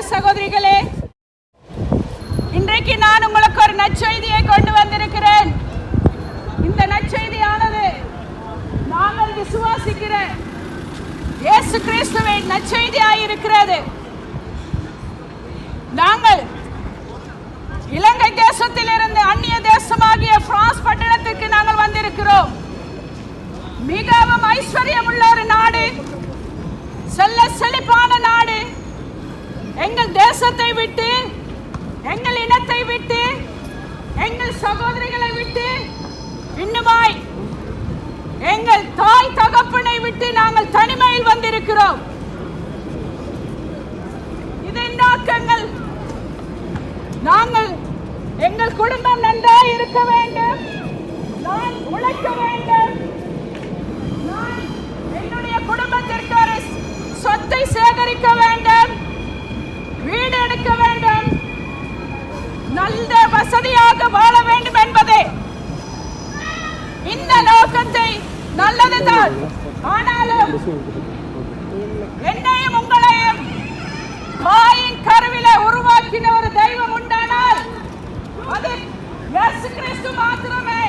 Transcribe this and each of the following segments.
சகோதரிகளே, இன்றைக்கு நான் உங்களுக்கு ஒரு நற்செய்தியை கொண்டு வந்திருக்கிறேன். இந்த நற்செய்தியானது நாங்கள் விசுவாசிக்கிற இயேசு கிறிஸ்துவின் நற்செய்தியாய் இருக்கிறது. நாங்கள் இலங்கை தேசத்திலிருந்து அந்நிய தேசமாகிய பிரான்ஸ் பட்டணத்திற்கு நாங்கள் வந்திருக்கிறோம். மிகவும் ஐஸ்வர்யம் உள்ள ஒரு நாடு, செல்ல செழிப்பான நாடு. எங்கள் தேசத்தை விட்டு, எங்கள் இனத்தை விட்டு, எங்கள் சகோதரிகளை விட்டு, இன்னுமாய் எங்கள் தாய் தகப்பனை விட்டு நாங்கள் தனிமையில் வந்திருக்கிறோம். இதன் நோக்கங்கள், நாங்கள் எங்கள் குடும்பம் நன்றாய் இருக்க வேண்டும், நான் உழைக்க வேண்டும், நான் என்னுடைய குடும்பத்திற்கு ஒரு சொத்தை சேகரிக்க வேண்டும், வீடு எடுக்க வேண்டும், நல்ல வசதியாக வாழ வேண்டும் என்பதே இந்த நோக்கத்தை. நல்லதுதான். ஆனாலும் என்னையும் உங்களையும் தாயின் கருவிலே உருவாக்கின ஒரு தெய்வம் உண்டானால் அது இயேசு கிறிஸ்து மாத்திரமே.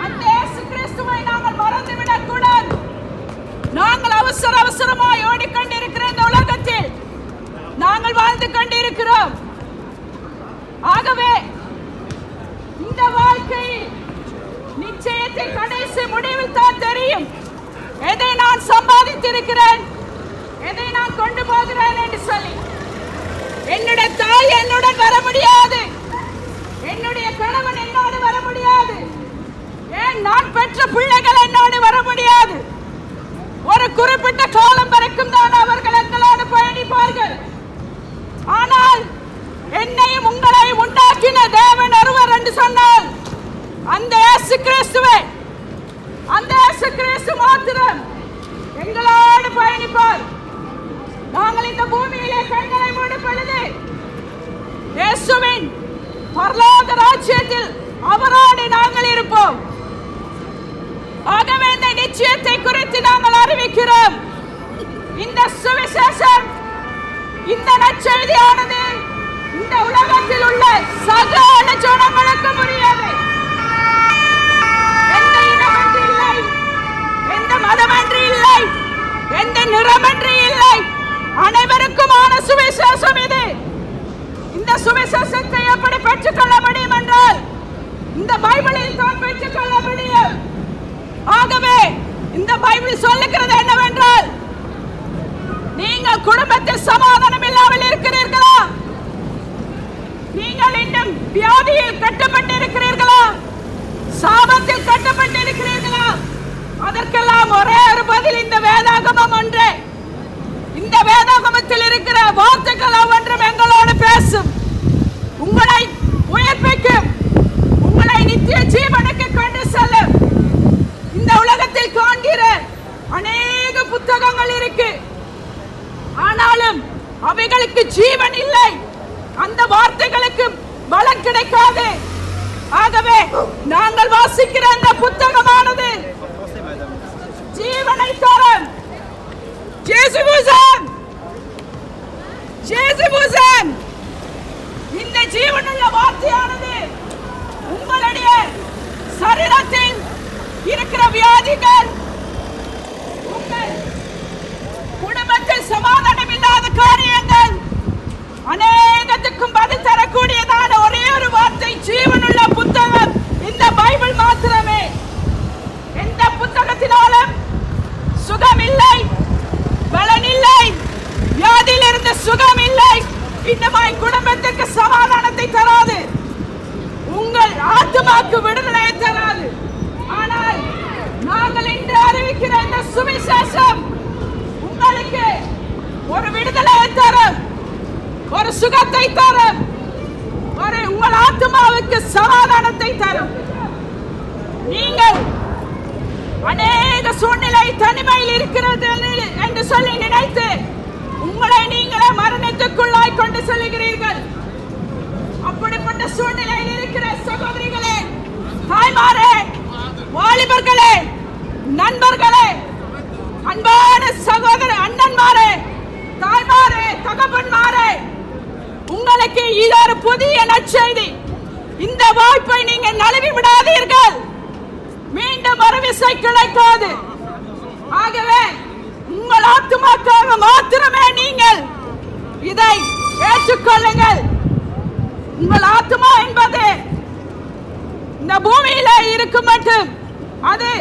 அந்த இயேசு கிறிஸ்துவை நாங்கள் மறந்துவிடக் கூடாது. நாங்கள் அவசரமாய் ஓடிக்கொண்டிருக்கிற இந்த உலகத்தில் நாங்கள் வாழ்ந்து கொண்டிருக்கிறோம். ஆகவே இந்த வாழ்க்கையில் நிச்சயத்தில் கடைசி முடிவில் தான் தெரியும் எதை நான் சம்பாதித்திருக்கிறேன், எதை நான் கொண்டு போகிறேன் என்று சொல்லி. என்னுடைய தாய் என்னுடன் வர முடியாது, என்னுடைய கணவன் என்னோடு வர முடியாது, ஏன் நான் பெற்ற பிள்ளைகள் என்னோடு வர முடியாது. ஒரு குறிப்பிட்ட காலம் வரைக்கும் தான் அவர்கள் எங்களோடு பயணிப்பார்கள். ஆனால் என்னையும் உங்களையும் உண்டாக்கின தேவன் ஒருவர் என்று சொன்னால் அந்த இயேசு கிறிஸ்துவே, அந்த இயேசு கிறிஸ்து மாத்திரம் எங்களோடு பயணிப்பார். நாங்கள் இந்த பூமியிலே கண்களை மூடும் பொழுது இயேசுவின் பரலோக ராஜ்யத்தில் அவரோடு நாங்கள் இருப்போம். ஆகவே இந்த நிச்சயத்தை குறித்து நாங்கள் அறிவிக்கிறோம். இந்த சுவிசேஷம், இந்த நற்செய்தியானது இந்த உலகத்தில் உள்ள சகல ஜனங்களுக்கு உரியது. எந்த இனமன்று இல்லை, எந்த மதமன்று இல்லை, எந்த நிறமன்று இல்லை, அனைவருக்குமான சுவிசேஷம் இது. இந்த சுவிசேஷத்தை எப்படி பெற்றுக்கொள்ள முடியும் என்றால் இந்த பைபிளில் தான் பெற்றுக்கொள்ள முடியும். ஆகவே இந்த பைபிள் சொல்லுகிறது என்னவென்றால், நீங்கள் குடும்பத்தில் சமாதானம் இல்லாமல் இருக்கிறீர்களா? நீங்கள் இன்னும் வியாதியில் கட்டப்பட்டிருக்கிறீர்களா? சாபத்தில் கட்டப்பட்டிருக்கிறீர்களா? அதற்கெல்லாம் ஒரே ஒரு பதில் இந்த வேதாகமம் ஒன்றே. இந்த வேதாகமத்தில் இருக்கிற வார்த்தைகள் ஒன்றும் எங்களோடு பேசும், உங்களை உயிர்ப்பிக்கும், உங்களை நித்திய ஜீவனுக்கு கொண்டு செல்லும். இந்த உலகத்தில் காண்கிற அநேக புத்தகங்கள் இருக்கு, ஆனாலும் அவைகளுக்கு ஜீவன் இல்லை, அந்த வார்த்தைகளுக்கு பலன் கிடைக்காது. ஆகவே நாங்கள் வாசிக்கிற அந்த புத்தகமானது ஜீவனை தரும். இந்த ஜீவனுள்ள வார்த்தையானது உங்களுடைய சரீரத்தில் இருக்கிற வியாதிகள், உங்கள் குடும்பத்தில் சமாதானம் இல்லாத காரியங்கள் அநேகத்துக்கும் பதில் தரக்கூடியதான ஒரே ஒரு வார்த்தை, ஜீவனுள்ள புத்தகம் இந்த பைபிள் மாத்திரமே. எந்த புத்தகத்தினாலும் சுகம் இல்லை, பலன் இல்லை, வியாதியிலிருந்து சுகம் இல்லை, இன்னுமாய் குடும்பத்திற்கு சமாதானத்தை தராது, உங்கள் ஆத்துமாக்கு விடுதலை தராது. ஆனால் நாங்கள் இன்று அறிவிக்கிற இந்த சுவிசேஷம் உங்களுக்கு ஒரு விடுதலை தரும், ஒரு சுகத்தை தரும், ஒரு உங்கள் ஆத்துமாவுக்கு சமாதானத்தை தரும். நீங்கள் அநேக சூழ்நிலை தனிமையில் இருக்கிறது என்று சொல்லி நினைத்து உங்களை நீங்களே மரணத்துக்குள்ளாய் கொண்டு செல்கிறீர்கள். அப்படிப்பட்ட சூழ்நிலையில் இருக்கிற சகோதரிகளே, தாய்மாரே, வாலிபர்களே, நண்பர்களே, அன்பான சகோதர அண்ணன்மாரே, தாய்மாரே, இது ஒரு புதிய நற்செய்தி. இந்த வாய்ப்பை நீங்கள் நழுவி விடாதீர்கள். மீண்டும் ஒரு விசை கிடைக்காது. ஆகவே உங்கள் ஆத்துமாக்காக மாத்திரமே நீங்கள் இதை ஏற்றுக்கொள்ளுங்கள். உங்கள் ஆத்துமா என்பது இந்த பூமியில இருக்கும் மட்டும் அது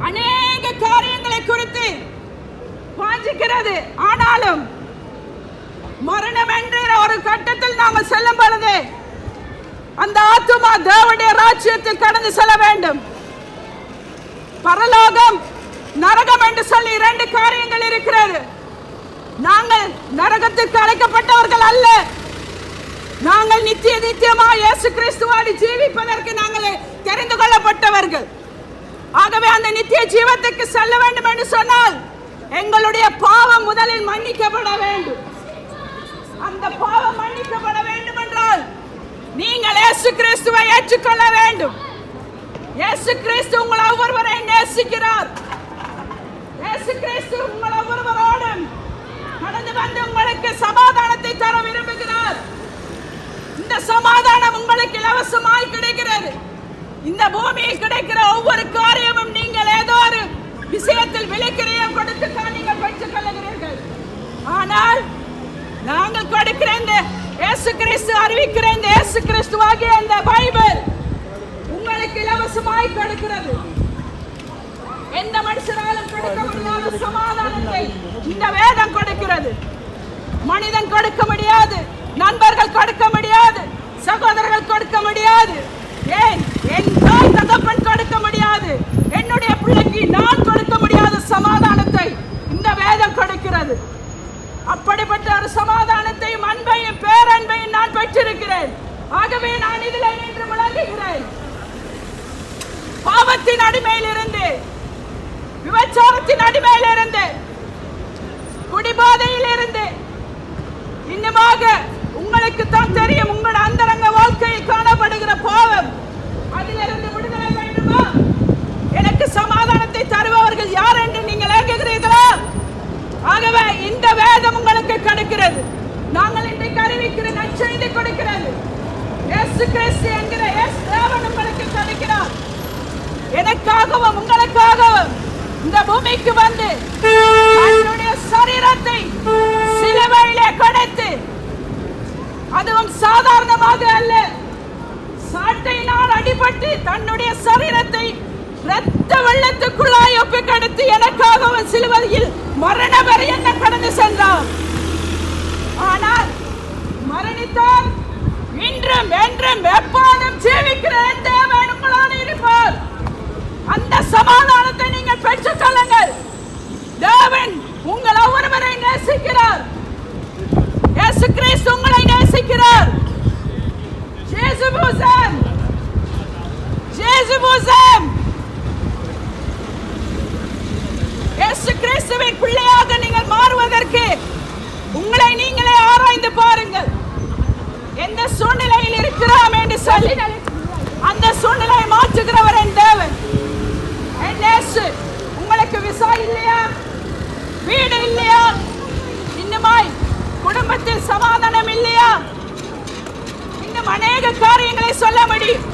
அநேக காரியங்களை குறித்து வாஞ்சிக்கிறது. ஆனாலும் மரணம் என்ற ஒரு கட்டத்தில் நாங்கள் செல்லும் பொழுது அந்த ஆத்துமா தேவனுடைய ராஜ்யத்தில் கடந்து செல்ல வேண்டும். பரலோகம் நரகம் என்று சொல்லி இரண்டு காரியங்கள் இருக்கிறது. நாங்கள் நரகத்திற்கு அழைக்கப்பட்டவர்கள் அல்ல. நாங்கள் நித்தியமாய் இயேசு கிறிஸ்துவோடு ஜீவிப்பதற்கு நாங்கள் தெரிந்து கொள்ளப்பட்டவர்கள். ஆகவே அந்த நித்திய ஜீவத்துக்கு செல்ல வேண்டும் என்று சொன்னால் எங்களுடைய பாவம் முதலில் மன்னிக்கப்பட வேண்டும். அந்த பாவம் மன்னிக்கப்பட வேண்டும் என்றால் நீங்கள் இயேசு கிறிஸ்துவை ஏற்றுக்கொள்ள வேண்டும். இயேசு கிறிஸ்து உங்களை ஒவ்வொருவரை நேசிக்கிறார். இயேசு கிறிஸ்து உங்களை ஒவ்வொருவரோடும் கடந்து வந்து உங்களுக்கு சமாதானத்தை தர விரும்புகிறார். இந்த சமாதானம் உங்களுக்கு இலவசமாய் கிடைக்கிறது. இந்த பூமியில் கிடைக்கிற ஒவ்வொரு காரியமும் நீங்கள் ஏதோ ஒரு விஷயத்தில் விலைக்கிரியம் கொடுத்து நீங்கள் பெற்றுக் கொள்ளுகிறீர்கள். ஆனால் நாங்கள் கொடுக்கிற இந்த இயேசு கிறிஸ்து அறிவிக்கிற இந்த இயேசு கிறிஸ்துவாகிய இந்த பைபிள் உங்களுக்கு இலவசமாய் கொடுக்கிறது. எந்த மனுஷனாலும் கொடுக்க முடியாத சமாதானத்தை இந்த வேதம் கொடுக்கிறது. மனிதன் கொடுக்க முடியாது, நண்பர்கள் கொடுக்க முடியாது, சகோதரர்கள் கொடுக்க முடியாது, ஏன் என் தாய் தகப்பன் கொடுக்க முடியாது, என்னுடைய பிள்ளைக்கு நான் கொடுக்க முடியாத சமாதானத்தை இந்த வேதம் கொடுக்கிறது. அப்படிப்பட்ட ஒரு சமாதானத்தையும் அன்பையும் பேரன்பையும் நான் பெற்றிருக்கிறேன். ஆகவே நான் இதில் நின்று விளங்குகிறேன். பாவத்தின் அடிமையில் இருந்து, விபச்சாரத்தின் அடிமையில் இருந்து, குடிபோதையில் இருந்து, இன்னுமாக உங்களுக்கு தான் தெரியும் உங்கள் அந்தரங்க வாழ்க்கையில் காணப்படுகிற பாவம், அதிலிருந்து விடுதலை வேண்டுமா? எனக்கு சமாதானத்தை தருபவர்கள் யார் என்று நீங்கள் ஏங்குகிறீர்களா? ஆகவே இந்த வேதம் உங்களுக்கு கிடைக்கிறது. நாங்கள் இன்றைக்கு அறிவிக்கிற நற்செய்தி கொடுக்கிறது. இயேசு கிறிஸ்து என்கிற இயேசு தேவன் உங்களுக்கு கிடைக்கிறார். எனக்காகவும் உங்களுக்காகவும் இந்த பூமிக்கு வந்து தன்னுடைய சரீரத்தை சிலுவையிலே கொடுத்து, அதுவும் சாதாரணமாக அல்ல, சாட்டையினால் அடிபட்டு தன்னுடைய சரீரத்தை இரத்த வெள்ளத்துக்குள்ளாய் ஒப்புக்கொடுத்து எனக்காகவும் சிலுவையில் மரண பரியந்த கடந்து சென்றார். ஆனால் மரணித்தார். இன்றும் என்றும் எப்போதும் ஜீவிக்கிற தேவன் உங்களோடு இருப்பார். அந்த சமாதானத்தை நீங்கள் பெற்றுக் கொள்ளுங்கள். தேவன் உங்கள் ஒவ்வொருவரை நேசிக்கிறார். இயேசு கிறிஸ்து உங்களை நேசிக்கிறார். இயேசு கிறிஸ்துவின் பிள்ளையாக நீங்கள் மாறுவதற்கு உங்களை நீங்களே ஆராய்ந்து பாருங்கள். எந்த சூழ்நிலையில் இருக்கிறோம் என்று சொல்லி அந்த சூழ்நிலையை மாற்றுகிறவர் என் தேவன். உங்களுக்கு விசா இல்லையா? வீடு இல்லையா? இன்னுமாய் குடும்பத்தில் சமாதானம் இல்லையா? இன்னும் அநேக காரியங்களை சொல்ல முடியும்.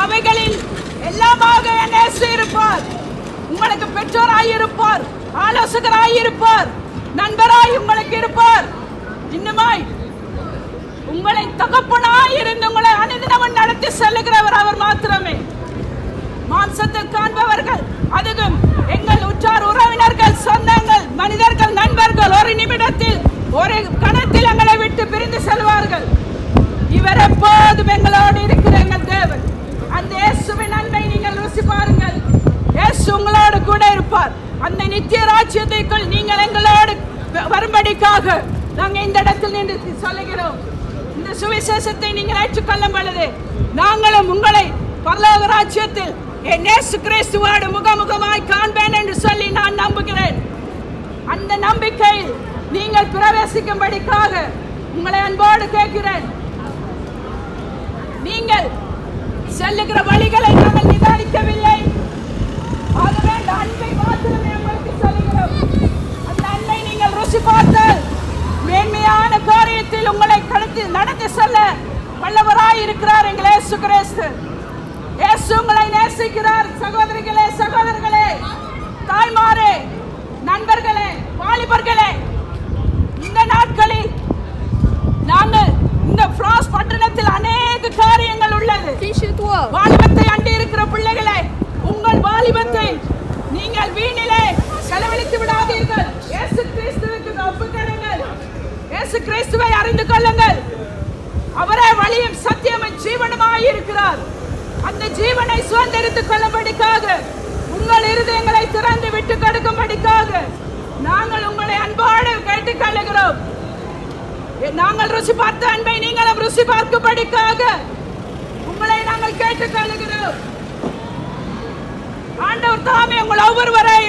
அவைகளில் எல்லாமாக என் இயேசு இருப்பார். உங்களுக்கு பெற்றோராய் இருப்பார், ஆலோசகராய் இருப்பார், நண்பராய் உங்களுக்கு இருப்பார். இன்னுமாய் உங்களை தகப்பனாய் இருந்து உங்களை அனுதினமும் நடத்தி செல்லுகிறவர் அவர் மாத்திரமே. மாம்சத்தில் காண்பவர்கள், அதுவும் எங்கள் உற்றார் உறவினர்கள், சொந்தங்கள், மனிதர்கள், நண்பர்கள் ஒரு நிமிடத்தில் ஒரு கணத்தில் எங்களை விட்டு பிரிந்து செல்வார்கள். இவர் எப்போதும் எங்களோடு இருக்கிற எங்கள் தேவன். அந்த இயேசுவின் அன்பை நீங்கள் ருசி பாருங்கள். இயேசு உங்களோடு கூட இருப்பார். அந்த நித்திய ராஜ்யத்திற்குள் நீங்கள் எங்களோடு வரும்படிக்காக நாங்கள் இந்த இடத்தில் நின்று சொல்லுகிறோம். இந்த சுவிசேஷத்தை நீங்கள் ஏற்றுக்கொள்ளும் பொழுது நாங்களும் உங்களை பரலோக ராஜ்யத்தில் என் இயேசு கிறிஸ்துவோடு முகமுகமாய் காண்பேன் என்று சொல்லி நான் நம்புகிறேன். அந்த நம்பிக்கையில் நீங்கள் பிரவேசிக்கும்படிக்காக உங்களை அன்போடு கேட்கிறேன். நீங்கள் செல்லுகிற வழிகளை நாங்கள் நிதானிக்கவில்லை. ஆகவே அந்த அன்பை மாத்திரமே உங்களுக்கு சொல்லுகிறோம். அந்த அன்பை நீங்கள் ருசி பார்த்தால் மேன்மையான காரியத்தில் உங்களை கடத்தி நடத்தி சொல்ல வல்லவராய் இருக்கிறார் எங்கள் இயேசு கிறிஸ்து. இயேசு உங்களை நேசிக்கிறார். சகோதரிகளே, சகோதரர்களே, தாய்மாரே, நண்பர்களே, வாலிபர்களே, இந்த நாட்களில் நாங்கள் இந்த பிரான்ஸ் பட்டணத்தில் அநேக காரியங்கள் உள்ளது. வாலிபத்தை அண்டி இருக்கிற பிள்ளைகளே, உங்கள் வாலிபத்தை நீங்கள் வீணிலே செலவழித்து விடாதீர்கள். இயேசு கிறிஸ்துவுக்கு ஒப்புக்கொடுங்கள். இயேசு கிறிஸ்துவை அறிந்து கொள்ளுங்கள். அவரே வழியும் சத்தியமும் ஜீவனுமாய் இருக்கிறார். அந்த ஜீவனை சுதந்திரித்துக் கொள்ளும்படிக்காக, உங்கள் இருதயங்களை திறந்து விட்டு கொடுக்கும்படிக்காக நாங்கள் உங்களை அன்போடு கேட்டுக் கொள்ளுகிறோம். நாங்கள் ருசி பார்த்த அன்பை நீங்களும் ருசி பார்க்கும்படிக்காக உங்களை நாங்கள் கேட்டுக் கொள்ளுகிறோம். ஆண்டவர் தாமே உங்கள் ஒவ்வொருவரை